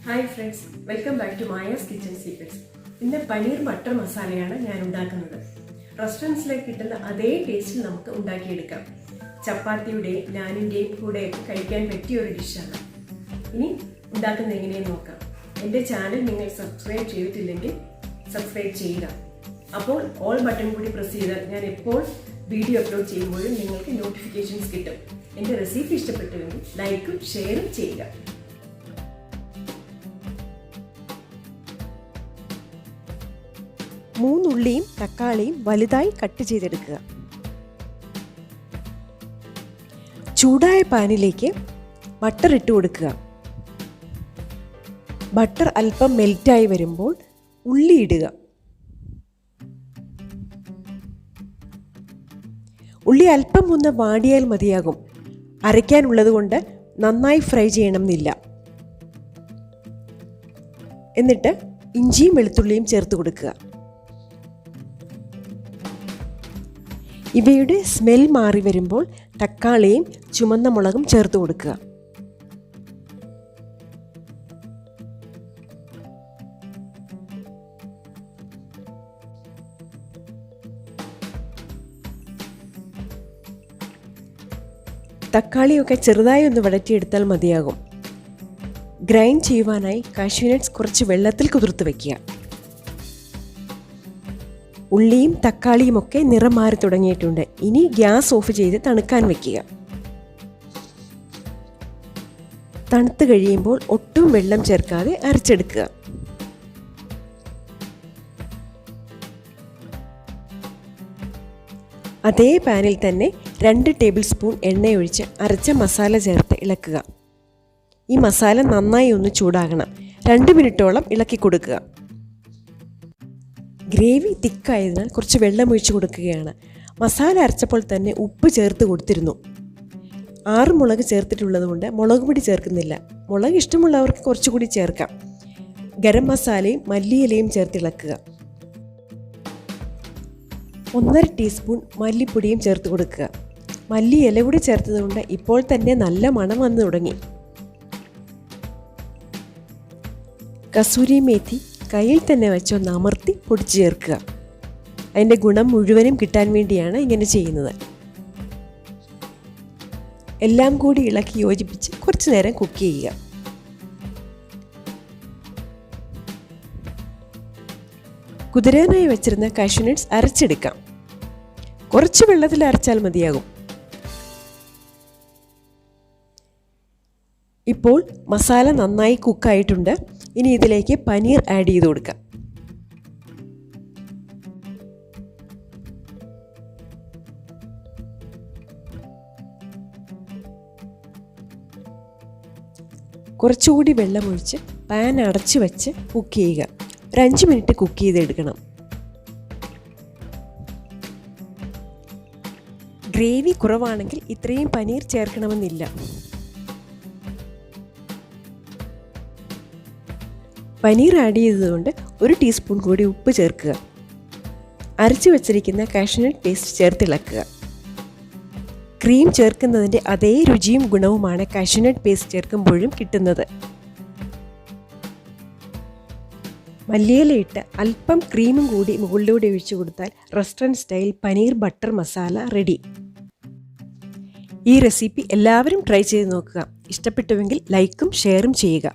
Hi friends, welcome back to Maya's Kitchen Secrets. ഇന്ന് paneer butter മസാലയാണ് ഞാൻ ഉണ്ടാക്കുന്നത്. റെസ്റ്റോറൻറ്റ്സിലേക്ക് കിട്ടുന്ന അതേ ടേസ്റ്റിൽ നമുക്ക് ഉണ്ടാക്കിയെടുക്കാം. ചപ്പാത്തിയുടെയും നാനിൻ്റെയും കൂടെ കഴിക്കാൻ പറ്റിയ ഒരു ഡിഷാണ്. ഇനി ഉണ്ടാക്കുന്നത് എങ്ങനെയെന്ന് നോക്കാം. എൻ്റെ ചാനൽ നിങ്ങൾ സബ്സ്ക്രൈബ് ചെയ്തിട്ടില്ലെങ്കിൽ സബ്സ്ക്രൈബ് ചെയ്യുക. അപ്പോൾ ഓൾ ബട്ടൺ കൂടി പ്രസ് ചെയ്താൽ ഞാൻ എപ്പോൾ വീഡിയോ അപ്ലോഡ് ചെയ്യുമ്പോഴും നിങ്ങൾക്ക് നോട്ടിഫിക്കേഷൻസ് കിട്ടും. എൻ്റെ റെസിപ്പി ഇഷ്ടപ്പെട്ടുവെങ്കിൽ ലൈക്കും ഷെയറും ചെയ്യുക. മൂന്നുള്ളിയും തക്കാളിയും വലുതായി കട്ട് ചെയ്തെടുക്കുക. ചൂടായ പാനിലേക്ക് ബട്ടർ ഇട്ട് കൊടുക്കുക. ബട്ടർ അല്പം മെൽറ്റായി വരുമ്പോൾ ഉള്ളി ഇടുക. ഉള്ളി അല്പം ഒന്ന് വാടിയാൽ മതിയാകും. അരയ്ക്കാനുള്ളത് കൊണ്ട് നന്നായി ഫ്രൈ ചെയ്യണമെന്നില്ല. എന്നിട്ട് ഇഞ്ചിയും വെളുത്തുള്ളിയും ചേർത്ത് കൊടുക്കുക. ഇവയുടെ സ്മെൽ മാറി വരുമ്പോൾ തക്കാളിയും ചുമന്ന മുളകും ചേർത്ത് കൊടുക്കുക. തക്കാളിയൊക്കെ ചെറുതായി ഒന്ന് വഴറ്റിയെടുത്താൽ മതിയാകും. ഗ്രൈൻഡ് ചെയ്യുവാനായി കാഷ്യൂ നട്ട്സ് കുറച്ച് വെള്ളത്തിൽ കുതിർത്ത് വയ്ക്കുക. ഉള്ളിയും തക്കാളിയും ഒക്കെ നിറം മാറി തുടങ്ങിയിട്ടുണ്ട്. ഇനി ഗ്യാസ് ഓഫ് ചെയ്ത് തണുക്കാൻ വയ്ക്കുക. തണുത്ത് കഴിയുമ്പോൾ ഒട്ടും വെള്ളം ചേർക്കാതെ അരച്ചെടുക്കുക. അതേ പാനിൽ തന്നെ 2 ടേബിൾ സ്പൂൺ എണ്ണയൊഴിച്ച് അരച്ച മസാല ചേർത്ത് ഇളക്കുക. ഈ മസാല നന്നായി ഒന്ന് ചൂടാകണം. 2 മിനിറ്റോളം ഇളക്കി കൊടുക്കുക. ഗ്രേവി തിക്കായതിനാൽ കുറച്ച് വെള്ളം ഒഴിച്ച് കൊടുക്കുകയാണ്. മസാല അരച്ചപ്പോൾ തന്നെ ഉപ്പ് ചേർത്ത് കൊടുത്തിരുന്നു. 6 മുളക് ചേർത്തിട്ടുള്ളത് കൊണ്ട് മുളക് പൊടി ചേർക്കുന്നില്ല. മുളക് ഇഷ്ടമുള്ളവർക്ക് കുറച്ചുകൂടി ചേർക്കാം. ഗരം മസാലയും മല്ലിയിലയും ചേർത്തിളക്കുക. 1.5 ടീസ്പൂൺ മല്ലിപ്പൊടിയും ചേർത്ത് കൊടുക്കുക. മല്ലിയില കൂടി ചേർത്തതുകൊണ്ട് ഇപ്പോൾ തന്നെ നല്ല മണം വന്നു തുടങ്ങി. കസൂരി മേത്തി കയ്യിൽ തന്നെ വെച്ചൊന്ന് അമർത്തി പൊടിച്ച് ചേർക്കുക. അതിൻ്റെ ഗുണം മുഴുവനും കിട്ടാൻ വേണ്ടിയാണ് ഇങ്ങനെ ചെയ്യുന്നത്. എല്ലാം കൂടി ഇളക്കി യോജിപ്പിച്ച് കുറച്ച് നേരം കുക്ക് ചെയ്യുക. കുതിരാനായി വെച്ചിരുന്ന കാഷ്യൂ നട്ട്സ് അരച്ചെടുക്കാം. കുറച്ച് വെള്ളത്തിൽ അരച്ചാൽ മതിയാകും. ഇപ്പോൾ മസാല നന്നായി കുക്കായിട്ടുണ്ട്. ഇനി ഇതിലേക്ക് പനീർ ആഡ് ചെയ്ത് കൊടുക്കാം. കുറച്ചുകൂടി വെള്ളമൊഴിച്ച് പാൻ അടച്ചു വെച്ച് കുക്ക് ചെയ്യുക. ഒരു 5 മിനിറ്റ് കുക്ക് ചെയ്തെടുക്കണം. ഗ്രേവി കുറവാണെങ്കിൽ ഇത്രയും പനീർ ചേർക്കണമെന്നില്ല. പനീർ ആഡ് ചെയ്തതുകൊണ്ട് 1 ടീസ്പൂൺ കൂടി ഉപ്പ് ചേർക്കുക. അരച്ചു വച്ചിരിക്കുന്ന കാഷ്യൂ നട്ട് പേസ്റ്റ് ചേർത്തിളക്കുക. ക്രീം ചേർക്കുന്നതിൻ്റെ അതേ രുചിയും ഗുണവുമാണ് കാഷ്യൂ നട്ട് പേസ്റ്റ് ചേർക്കുമ്പോഴും കിട്ടുന്നത്. മല്ലിയിലയിട്ട് അല്പം ക്രീമും കൂടി മുകളിലൂടെ ഒഴിച്ചു കൊടുത്താൽ restaurant style paneer butter masala ready. ഈ റെസിപ്പി എല്ലാവരും ട്രൈ ചെയ്ത് നോക്കുക. ഇഷ്ടപ്പെട്ടുവെങ്കിൽ ലൈക്കും ഷെയറും ചെയ്യുക.